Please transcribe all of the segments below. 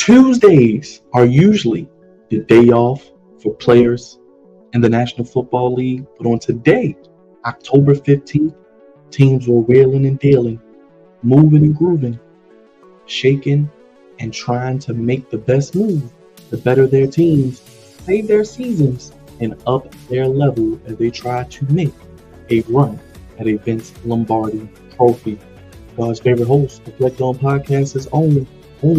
Tuesdays are usually the day off for players in the National Football League, but on today, October 15th, teams were wheeling and dealing, moving and grooving, shaking and trying to make the best move to better their teams, save their seasons, and up their level as they try to make a run at a Vince Lombardi trophy. God's favorite host, the Flex On Podcast, is only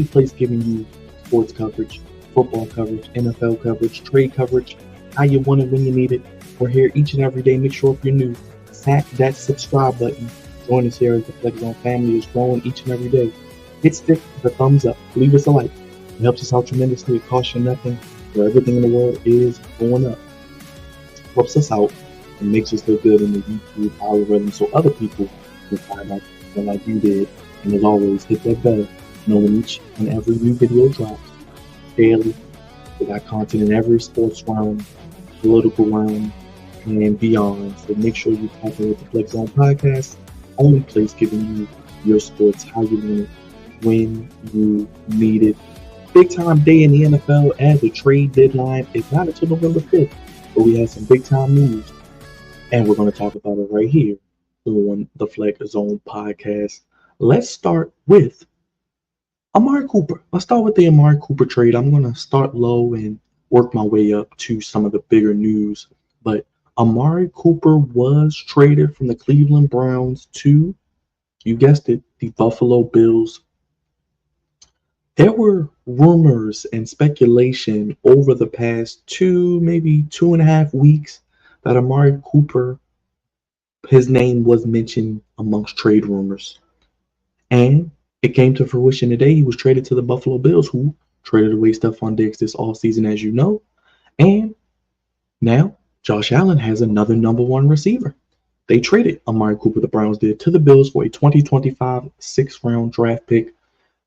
place giving you sports coverage, football coverage, NFL coverage, trade coverage, how you want it when you need it. We're here each and every day. Make sure if you're new, smack that subscribe button. Join us here as the Flex On family is growing each and every day. Hit stick the thumbs up. Leave us a like. It helps us out tremendously. It costs you nothing. Where everything in the world is going up. Helps us out and makes us look good in the YouTube algorithm so other people can find out like you did. And as always, hit that bell. Knowing each and every new video drops daily. We got content in every sports realm, political realm, and beyond. So make sure you tap in with the Flex On Podcast. Only place giving you your sports how you want it, when you need it. Big time day in the NFL as the trade deadline is not until November 5th, but we have some big time news, and we're going to talk about it right here on the Flex Zone Podcast. Let's start with Amari Cooper. Let's start with the Amari Cooper trade. I'm going to start low and work my way up to some of the bigger news. But Amari Cooper was traded from the Cleveland Browns to, you guessed it, the Buffalo Bills. There were rumors and speculation over the past maybe 2.5 weeks that Amari Cooper, his name was mentioned amongst trade rumors. And it came to fruition today. He was traded to the Buffalo Bills, who traded away Stephon Diggs this offseason, as you know. And now Josh Allen has another number one receiver. They traded Amari Cooper, the Browns did, to the Bills for a 2025 sixth-round draft pick.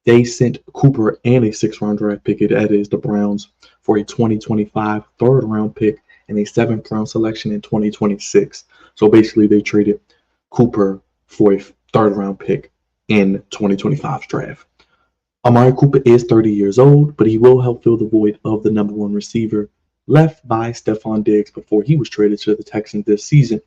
They sent Cooper and a sixth-round draft pick, that is the Browns, for a 2025 third-round pick and a seventh-round selection in 2026. So basically they traded Cooper for a third-round pick in 2025's draft. Amari Cooper is 30 years old, but he will help fill the void of the number one receiver left by Stephon Diggs before he was traded to the Texans this season.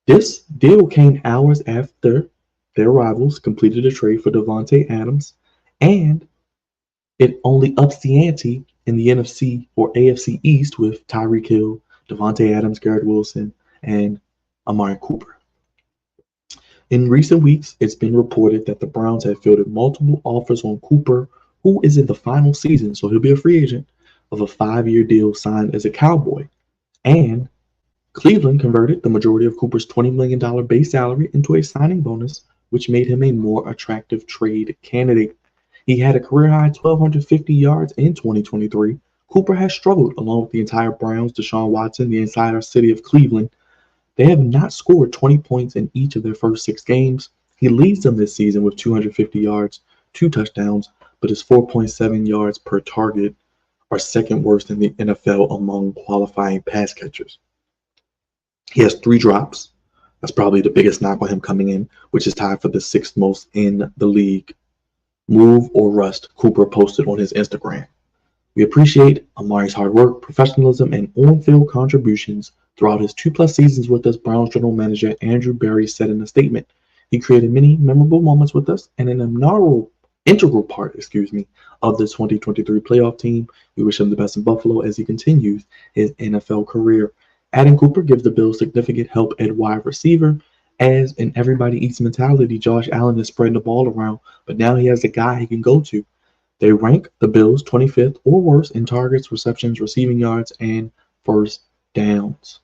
This deal came hours after their rivals completed a trade for Davante Adams, and it only ups the ante in the NFC or AFC East with Tyreek Hill, Davante Adams, Garrett Wilson, and Amari Cooper. In recent weeks, it's been reported that the Browns have fielded multiple offers on Cooper, who is in the final season, so he'll be a free agent, of a 5-year deal signed as a Cowboy. And Cleveland converted the majority of Cooper's $20 million base salary into a signing bonus, which made him a more attractive trade candidate. He had a career-high 1,250 yards in 2023. Cooper has struggled along with the entire Browns, Deshaun Watson, the entire city of Cleveland. They have not scored 20 points in each of their first 6 games. He leads them this season with 250 yards, 2 touchdowns, but his 4.7 yards per target are second worst in the NFL among qualifying pass catchers. He has 3 drops. That's probably the biggest knock on him coming in, which is tied for the 6th most in the league. Move or rust, Cooper posted on his Instagram. We appreciate Amari's hard work, professionalism, and on-field contributions throughout his 2+ seasons with us, Browns general manager Andrew Berry said in a statement. He created many memorable moments with us and an integral part of the 2023 playoff team. We wish him the best in Buffalo as he continues his NFL career. Adding Cooper gives the Bills significant help at wide receiver. As in everybody eats mentality, Josh Allen is spreading the ball around, but now he has a guy he can go to. They rank the Bills 25th or worse in targets, receptions, receiving yards, and first downs.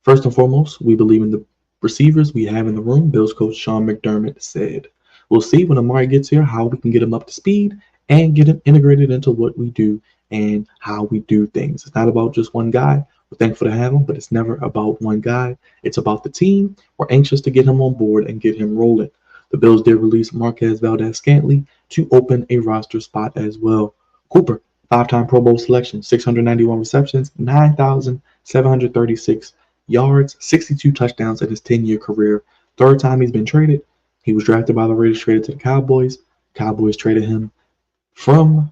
First and foremost, we believe in the receivers we have in the room, Bills coach Sean McDermott said. We'll see when Amari gets here how we can get him up to speed and get him integrated into what we do and how we do things. It's not about just one guy. We're thankful to have him, but it's never about one guy. It's about the team. We're anxious to get him on board and get him rolling. The Bills did release Marquez Valdez-Scantling to open a roster spot as well. Cooper, 5-time Pro Bowl selection, 691 receptions, 9,736 yards, 62 touchdowns in his 10-year career. Third time he's been traded. He was drafted by the Raiders, traded to the Cowboys. Cowboys traded him from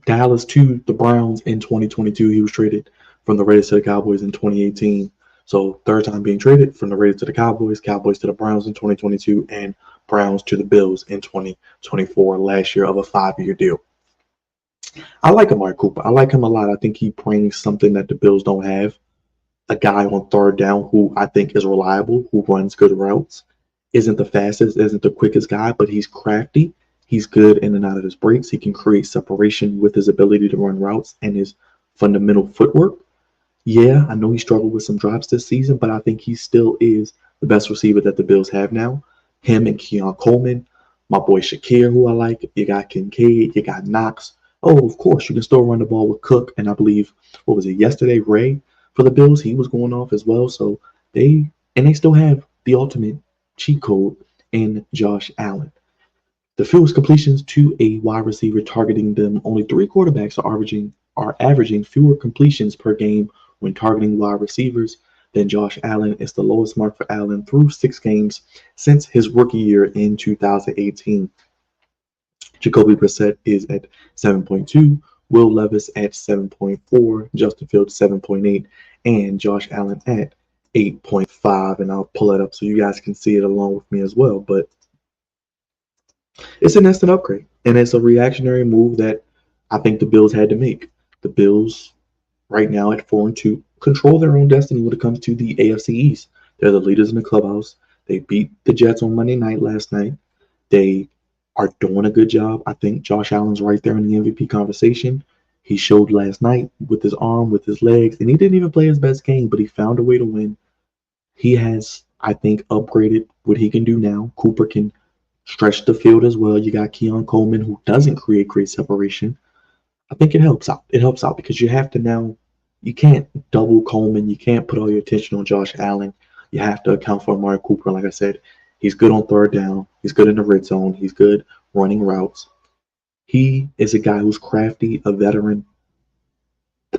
Dallas to the Browns in 2022. He was traded from the Raiders to the Cowboys in 2018. So third time being traded from the Raiders to the Cowboys, Cowboys to the Browns in 2022, and Browns to the Bills in 2024, last year of a 5-year deal. I like Amari Cooper. I like him a lot. I think he brings something that the Bills don't have. A guy on third down who I think is reliable, who runs good routes, isn't the fastest, isn't the quickest guy, but he's crafty. He's good in and out of his breaks. He can create separation with his ability to run routes and his fundamental footwork. Yeah, I know he struggled with some drops this season, but I think he still is the best receiver that the Bills have now. Him and Keon Coleman, my boy Shakir, who I like. You got Kincaid, you got Knox. Oh, of course, you can still run the ball with Cook, and I believe, what was it, yesterday, Ray for the Bills, he was going off as well. So they still have the ultimate cheat code in Josh Allen. The fewest completions to a wide receiver targeting them. Only 3 quarterbacks are averaging fewer completions per game when targeting wide receivers than Josh Allen. It's the lowest mark for Allen through 6 games since his rookie year in 2018. Jacoby Brissett is at 7.2, Will Levis at 7.4, Justin Fields 7.8, and Josh Allen at 8.5. And I'll pull it up so you guys can see it along with me as well. But it's an instant upgrade, and it's a reactionary move that I think the Bills had to make. The Bills, right now at 4-2, control their own destiny when it comes to the AFC East. They're the leaders in the clubhouse. They beat the Jets on Monday night last night. They are doing a good job. I think Josh Allen's right there in the MVP conversation. He showed last night with his arm, with his legs, and he didn't even play his best game, but he found a way to win. He has, I think, upgraded what he can do now. Cooper can stretch the field as well. You got Keon Coleman, who doesn't create great separation. I think it helps out. It helps out because you have to now, you can't double Coleman. You can't put all your attention on Josh Allen. You have to account for Amari Cooper. Like I said, he's good on third down. He's good in the red zone. He's good running routes. He is a guy who's crafty, a veteran,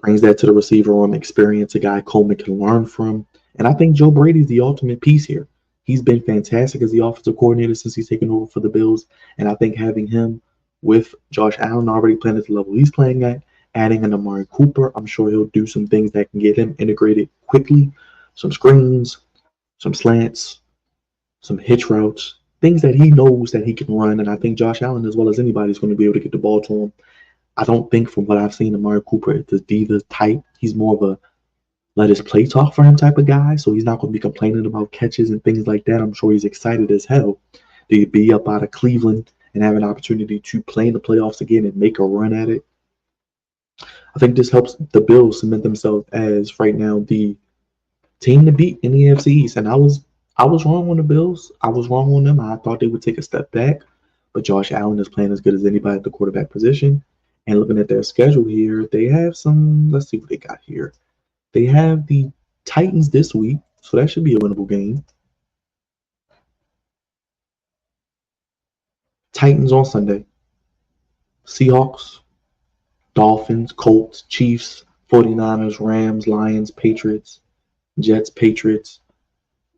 brings that to the receiver room, experience, a guy Coleman can learn from. And I think Joe Brady's the ultimate piece here. He's been fantastic as the offensive coordinator since he's taken over for the Bills. And I think having him with Josh Allen already playing at the level he's playing at, adding an Amari Cooper, I'm sure he'll do some things that can get him integrated quickly. Some screens, some slants, some hitch routes, things that he knows that he can run. And I think Josh Allen, as well as anybody, is going to be able to get the ball to him. I don't think, from what I've seen, Amari Cooper is the diva type. He's more of a let his play talk for him type of guy. So he's not going to be complaining about catches and things like that. I'm sure he's excited as hell to be up out of Cleveland and have an opportunity to play in the playoffs again and make a run at it. I think this helps the Bills cement themselves as right now the team to beat in the AFC East. And I was wrong on the Bills. I was wrong on them. I thought they would take a step back. But Josh Allen is playing as good as anybody at the quarterback position. And looking at their schedule here, they have some, let's see what they got here. They have the Titans this week, so that should be a winnable game. Titans on Sunday. Seahawks, Dolphins, Colts, Chiefs, 49ers, Rams, Lions, Patriots, Jets, Patriots.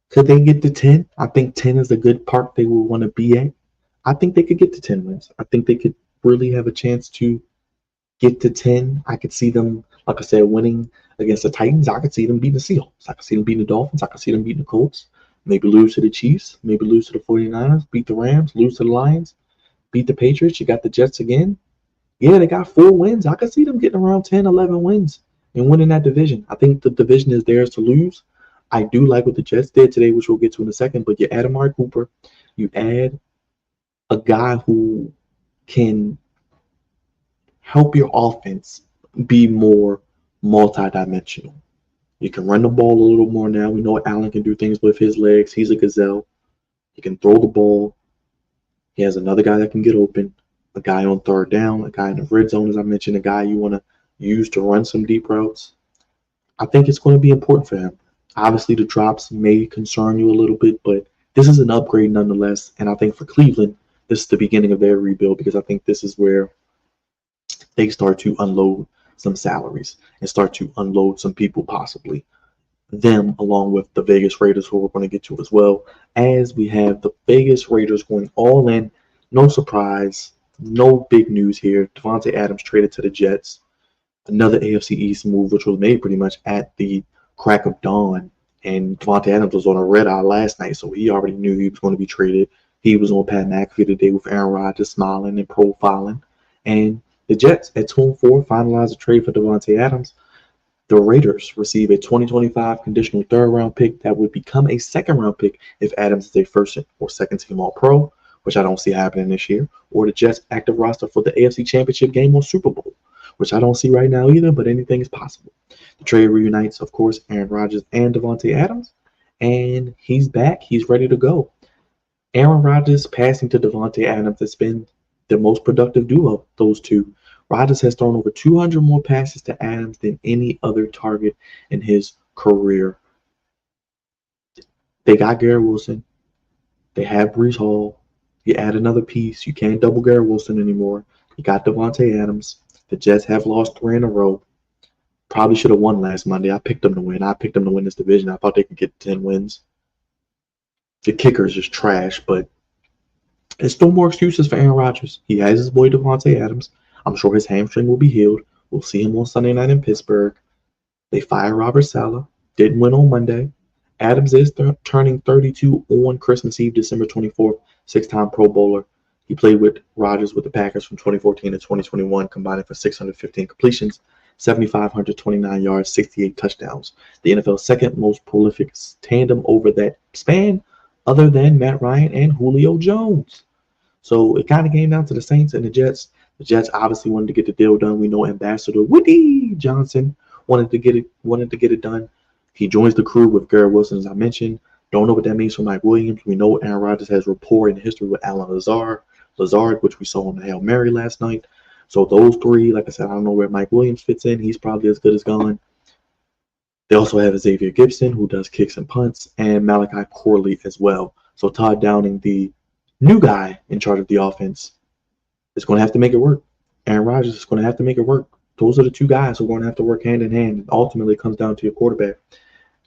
Could they get to 10? I think 10 is a good part they will want to be at. I think they could get to 10 wins. I think they could really have a chance to get to 10. I could see them, like I said, winning against the Titans. I could see them beating the Seahawks. I could see them beating the Dolphins. I could see them beating the Colts. Maybe lose to the Chiefs. Maybe lose to the 49ers. Beat the Rams. Lose to the Lions. Beat the Patriots. You got the Jets again. Yeah, they got 4 wins. I could see them getting around 10, 11 wins and winning that division. I think the division is theirs to lose. I do like what the Jets did today, which we'll get to in a second, but you add Amari Cooper. You add a guy who can help your offense be more multi-dimensional. You can run the ball a little more now. We know Allen can do things with his legs. He's a gazelle. He can throw the ball. He has another guy that can get open, a guy on third down, a guy in the red zone, as I mentioned, a guy you want to use to run some deep routes. I think it's going to be important for him. Obviously, the drops may concern you a little bit, but this is an upgrade nonetheless. And I think for Cleveland, this is the beginning of their rebuild, because I think this is where they start to unload some salaries and start to unload some people, possibly them, along with the Vegas Raiders, who we're going to get to as well, as we have the Vegas Raiders going all in. No surprise, no big news here. Davante Adams traded to the Jets. Another AFC East move, which was made pretty much at the crack of dawn. And Devante Adams was on a red eye last night, so he already knew he was going to be traded. He was on Pat McAfee today with Aaron Rodgers smiling and profiling. And the Jets at 2-4 finalized a trade for Devante Adams. The Raiders receive a 2025 conditional third-round pick that would become a second-round pick if Adams is a first or second-team All-Pro, which I don't see happening this year, or the Jets' active roster for the AFC Championship game or Super Bowl, which I don't see right now either, but anything is possible. The trade reunites, of course, Aaron Rodgers and Davante Adams, and he's back. He's ready to go. Aaron Rodgers passing to Davante Adams has been the most productive duo, those two. Rodgers has thrown over 200 more passes to Adams than any other target in his career. They got Garrett Wilson. They have Breece Hall. You add another piece. You can't double Garrett Wilson anymore. You got Davante Adams. The Jets have lost 3 in a row. Probably should have won last Monday. I picked them to win. I picked them to win this division. I thought they could get 10 wins. The kicker is just trash, but it's no more excuses for Aaron Rodgers. He has his boy Davante Adams. I'm sure his hamstring will be healed. We'll see him on Sunday night in Pittsburgh. They fired Robert Saleh. Didn't win on Monday. Adams is turning 32 on Christmas Eve, December 24th, 6-time Pro Bowler. He played with Rodgers with the Packers from 2014 to 2021, combining for 615 completions, 7,529 yards, 68 touchdowns. The NFL's second most prolific tandem over that span, other than Matt Ryan and Julio Jones. So it kind of came down to the Saints and the Jets. The Jets obviously wanted to get the deal done. We know Ambassador Woody Johnson wanted to get it done. He joins the crew with Garrett Wilson, as I mentioned. Don't know what that means for Mike Williams. We know Aaron Rodgers has rapport in history with Alan Lazard, which we saw on the Hail Mary last night. So those three, like I said, I don't know where Mike Williams fits in. He's probably as good as gone. They also have Xavier Gibson, who does kicks and punts, and Malachi Corley as well. So Todd Downing, the new guy in charge of the offense, is going to have to make it work. Aaron Rodgers is going to have to make it work. Those are the two guys who are going to have to work hand in hand. Ultimately, it comes down to your quarterback,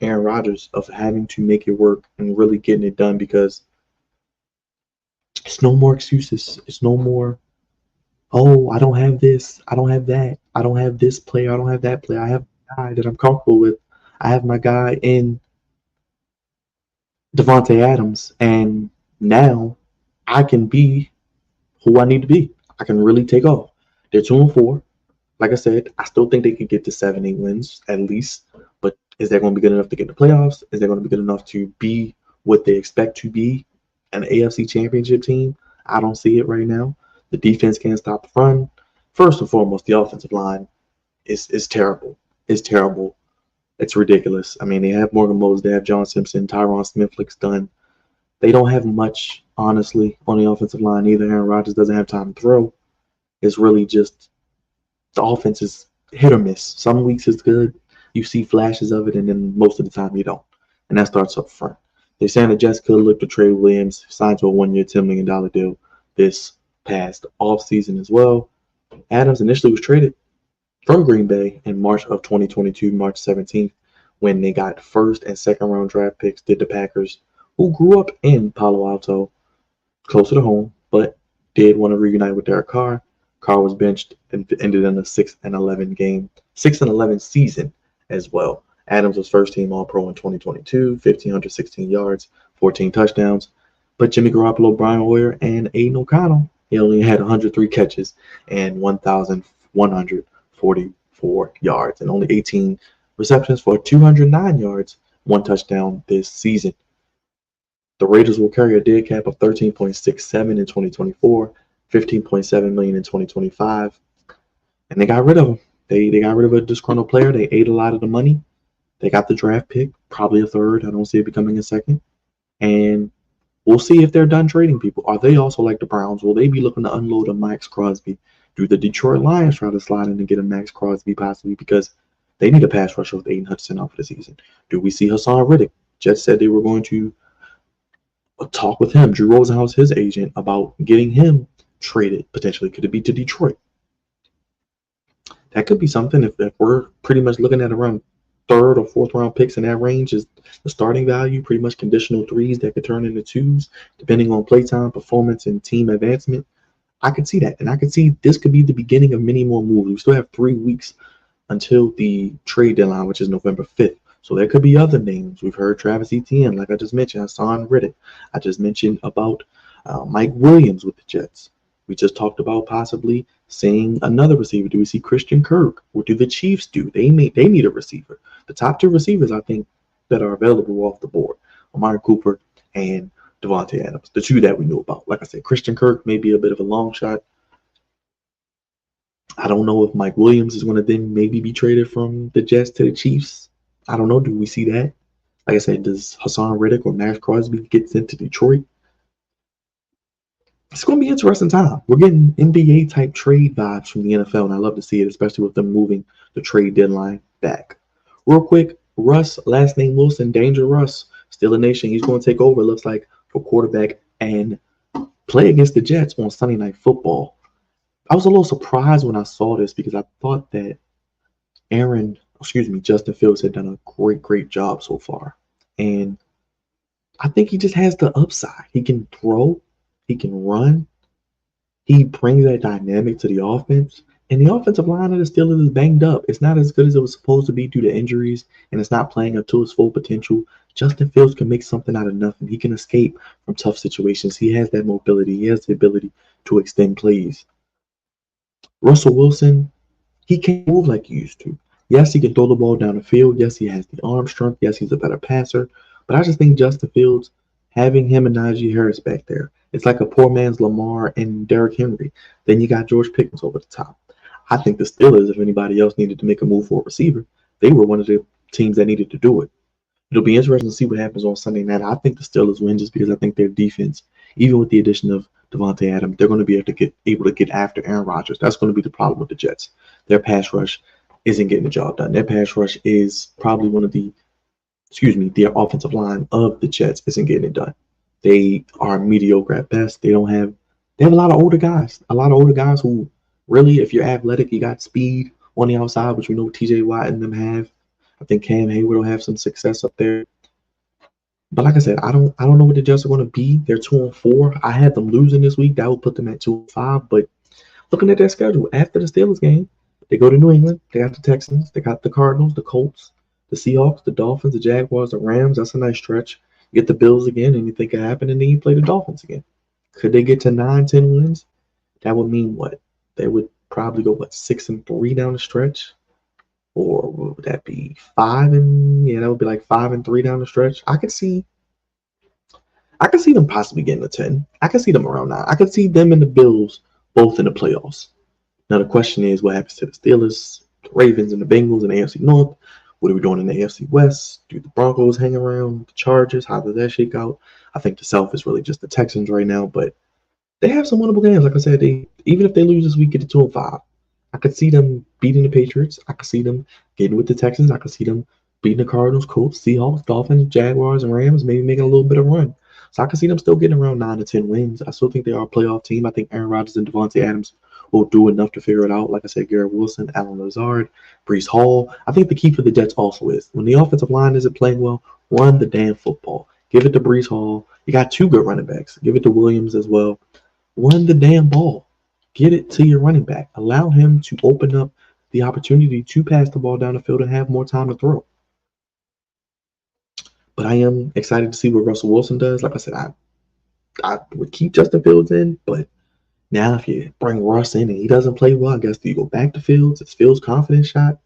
Aaron Rodgers, of having to make it work and really getting it done, because it's no more excuses. It's no more, oh, I don't have this. I don't have that. I don't have this player. I don't have that player. I have a guy that I'm comfortable with. I have my guy in Davante Adams, and now I can be who I need to be. I can really take off. They're 2-4. Like I said, I still think they could get to 7-8 wins at least. But is that going to be good enough to get in the playoffs? Is that going to be good enough to be what they expect to be, an AFC championship team? I don't see it right now. The defense can't stop the run. First and foremost, the offensive line is terrible. It's terrible. It's ridiculous. I mean, they have Morgan Moses, they have John Simpson, Tyron Smith looks done. They don't have much, honestly, on the offensive line either. Aaron Rodgers doesn't have time to throw. It's really just the offense is hit or miss. Some weeks it's good. You see flashes of it, and then most of the time you don't. And that starts up front. They're saying that Jets could look to trade Williams, signed to a 1-year, $10 million deal this past offseason as well. Adams initially was traded from Green Bay in March of 2022, March 17th, when they got first and second round draft picks, did the Packers, who grew up in Palo Alto, closer to home, but did want to reunite with Derek Carr. Carr was benched and ended in a 6-11 season as well. Adams was first team All-Pro in 2022, 1,516 yards, 14 touchdowns. But Jimmy Garoppolo, Brian Hoyer, and Aiden O'Connell, he only had 103 catches and 1,144 yards and only 18 receptions for 209 yards, 1 touchdown this season. The Raiders will carry a dead cap of $13.67 in 2024, $15.7 million in 2025, and they got rid of him. They got rid of a disgruntled player. They ate a lot of the money. They got the draft pick, probably a third. I don't see it becoming a second. And we'll see if they're done trading people. Are they also like the Browns? Will they be looking to unload a Max Crosby? Do the Detroit Lions try to slide in and get a Max Crosby possibly, because they need a pass rusher with Aiden Hutchinson out for the season? Do we see Hassan Riddick? Jets said they were going to talk with him, Drew Rosenhaus, his agent, about getting him traded potentially. Could it be to Detroit? That could be something if we're pretty much looking at around third or fourth round picks in that range is the starting value, pretty much conditional threes that could turn into twos, depending on playtime, performance, and team advancement. I could see that. And I could see this could be the beginning of many more moves. We still have 3 weeks until the trade deadline, which is November 5th. So there could be other names. We've heard Travis Etienne, like I just mentioned, Hassan Riddick. I just mentioned about Mike Williams with the Jets. We just talked about possibly seeing another receiver. Do we see Christian Kirk? What do the Chiefs do? They need a receiver. The top two receivers, I think, that are available off the board: Amari Cooper and Davante Adams, the two that we knew about. Like I said, Christian Kirk may be a bit of a long shot. I don't know if Mike Williams is going to then maybe be traded from the Jets to the Chiefs. I don't know. Do we see that? Like I said, does Hassan Riddick or Max Crosby get sent to Detroit? It's going to be an interesting time. We're getting NBA type trade vibes from the NFL, and I love to see it, especially with them moving the trade deadline back. Real quick, Russ, last name Wilson, Danger Russ, still a nation. He's going to take over, it looks like, for quarterback and play against the Jets on Sunday Night Football. I was a little surprised when I saw this because I thought that Justin Fields had done a great job so far. And I think he just has the upside. He can throw, he can run, he brings that dynamic to the offense. And the offensive line of the Steelers is banged up. It's not as good as it was supposed to be due to injuries, and it's not playing up to its full potential. Justin Fields can make something out of nothing. He can escape from tough situations. He has that mobility. He has the ability to extend plays. Russell Wilson, he can't move like he used to. Yes, he can throw the ball down the field. Yes, he has the arm strength. Yes, he's a better passer. But I just think Justin Fields, having him and Najee Harris back there, it's like a poor man's Lamar and Derrick Henry. Then you got George Pickens over the top. I think the Steelers, if anybody else needed to make a move for a receiver, they were one of the teams that needed to do it. It'll be interesting to see what happens on Sunday night. I think the Steelers win just because I think their defense, even with the addition of Devante Adams, they're going to be able to get after Aaron Rodgers. That's going to be the problem with the Jets. Their pass rush isn't getting the job done. Their pass rush is probably their offensive line of the Jets isn't getting it done. They are mediocre at best. They have a lot of older guys who really, if you're athletic, you got speed on the outside, which we know TJ Watt and them have. I think Cam Hayward will have some success up there. But like I said, I don't know what the Jets are going to be. They're 2-4. I had them losing this week. That would put them at 2-5. But looking at their schedule, after the Steelers game, they go to New England. They got the Texans. They got the Cardinals, the Colts, the Seahawks, the Dolphins, the Jaguars, the Rams. That's a nice stretch. You get the Bills again, and you think it happened, and then you play the Dolphins again. Could they get to 9-10 wins? That would mean what? They would probably go 6-3 down the stretch. Or what would that be? That would be like 5-3 down the stretch. I could see them possibly getting to 10. I could see them around 9. I could see them and the Bills both in the playoffs. Now the question is, what happens to the Steelers, the Ravens, and the Bengals in the AFC North? What are we doing in the AFC West? Do the Broncos hang around? The Chargers? How does that shake out? I think the South is really just the Texans right now, but they have some winnable games. Like I said, even if they lose this week, get to 2-5. I could see them beating the Patriots. I could see them getting with the Texans. I could see them beating the Cardinals, Colts, Seahawks, Dolphins, Jaguars, and Rams, maybe making a little bit of run. So I could see them still getting around 9-10 wins. I still think they are a playoff team. I think Aaron Rodgers and Davante Adams will do enough to figure it out. Like I said, Garrett Wilson, Allen Lazard, Breece Hall. I think the key for the Jets also is when the offensive line isn't playing well, run the damn football. Give it to Breece Hall. You got 2 good running backs. Give it to Williams as well. Run the damn ball. Get it to your running back. Allow him to open up the opportunity to pass the ball down the field and have more time to throw. But I am excited to see what Russell Wilson does. Like I said, I would keep Justin Fields in, but now if you bring Russ in and he doesn't play well, I guess do you go back to Fields? Is Fields' confidence shot?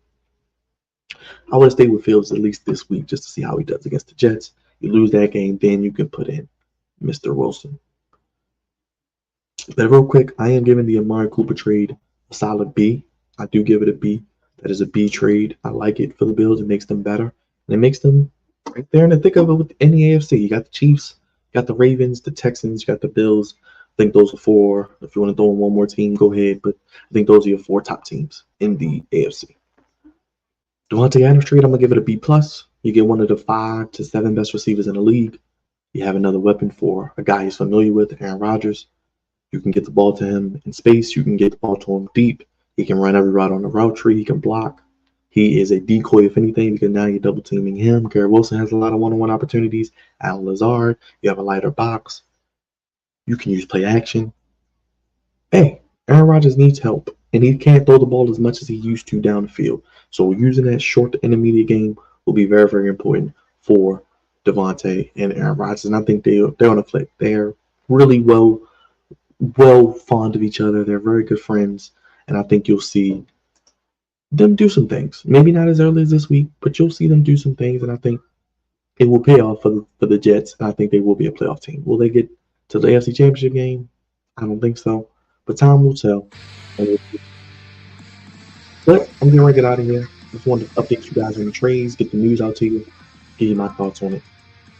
I would stay with Fields at least this week just to see how he does against the Jets. You lose that game, then you can put in Mr. Wilson. But real quick, I am giving the Amari Cooper trade a solid B. I do give it a B. That is a B trade. I like it for the Bills. It makes them better. And it makes them right there in the thick of it in the AFC. You got the Chiefs, you got the Ravens, the Texans, you got the Bills. I think those are 4. If you want to throw in one more team, go ahead. But I think those are your 4 top teams in the AFC. Davante Adams trade, I'm going to give it a B+. You get one of the 5 to 7 best receivers in the league. You have another weapon for a guy he's familiar with, Aaron Rodgers. You can get the ball to him in space. You can get the ball to him deep. He can run every route on the route tree. He can block. He is a decoy, if anything, because now you're double teaming him. Garrett Wilson has a lot of one-on-one opportunities. Allen Lazard, you have a lighter box. You can use play action. Hey, Aaron Rodgers needs help, and he can't throw the ball as much as he used to down the field. So using that short to intermediate game will be very, very important for Devante and Aaron Rodgers. And I think they're on a click. They're really well fond of each other. They're very good friends, and I think you'll see them do some things. Maybe not as early as this week, but you'll see them do some things, and I think it will pay off for the Jets. And I think they will be a playoff team. Will they get to the AFC Championship game? I don't think so, but time will tell. But I'm gonna get out of here. Just wanted to update you guys on the trades, get the news out to you, give you my thoughts on it.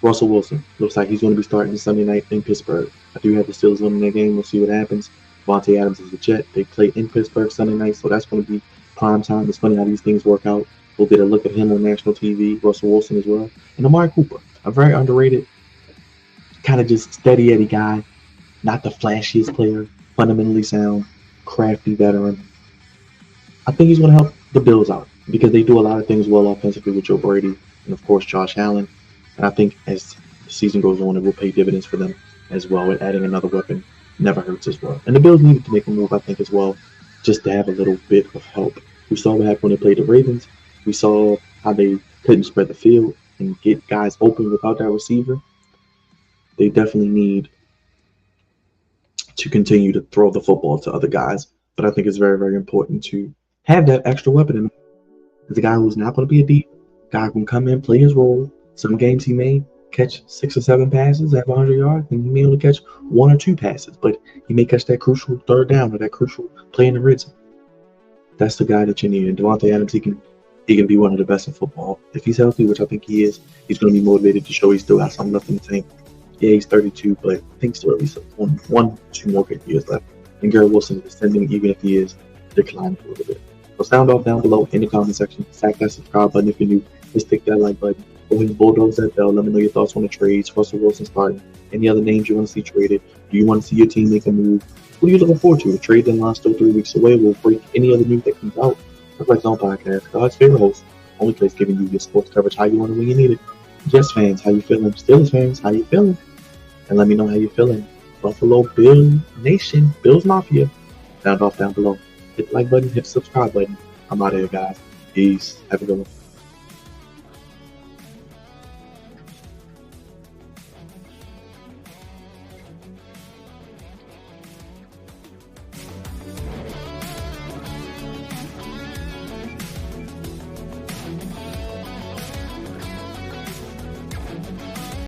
Russell Wilson looks like he's going to be starting Sunday night in Pittsburgh. I do have the Steelers winning that game. We'll see what happens. Devante Adams is a Jet. They play in Pittsburgh Sunday night, so that's going to be prime time. It's funny how these things work out. We'll get a look at him on national TV. Russell Wilson as well, and Amari Cooper, a very underrated, kind of just steady Eddie guy, not the flashiest player, fundamentally sound, crafty veteran. I think he's going to help the Bills out because they do a lot of things well offensively with Joe Brady and, of course, Josh Allen. And I think as the season goes on, it will pay dividends for them as well. And adding another weapon never hurts as well. And the Bills needed to make a move, I think, as well, just to have a little bit of help. We saw what happened when they played the Ravens. We saw how they couldn't spread the field and get guys open without that receiver. They definitely need to continue to throw the football to other guys. But I think it's very, very important to have that extra weapon in. As a guy who's not going to be a deep guy who can come in, play his role. Some games he may catch 6 or 7 passes, have 100 yards, and he may only catch 1 or 2 passes, but he may catch that crucial third down or that crucial play in the red zone. That's the guy that you need. And Davante Adams, he can be one of the best in football. If he's healthy, which I think he is, he's going to be motivated to show he still got something left in the tank. Yeah, he's 32, but I think still at least one, 2 more good years left. And Garrett Wilson is ascending, even if he is declining a little bit. So sound off down below in the comment section. Sack that subscribe button if you're new. Just click that like button. Go ahead and bulldoze that bell. Let me know your thoughts on the trades. Russell Wilson starting. Any other names you want to see traded? Do you want to see your team make a move? What are you looking forward to? The trade deadline still 3 weeks away. We'll break any other news that comes out. Reflect Zone Podcast, God's favorite host. Only place giving you your sports coverage how you want it when you need it. Jets fans, how you feeling? Steelers fans, how you feeling? And let me know how you feeling. Buffalo Bill Nation, Bills Mafia. Sound off down below. Hit the like button, hit the subscribe button. I'm out of here, guys. Peace. Have a good one.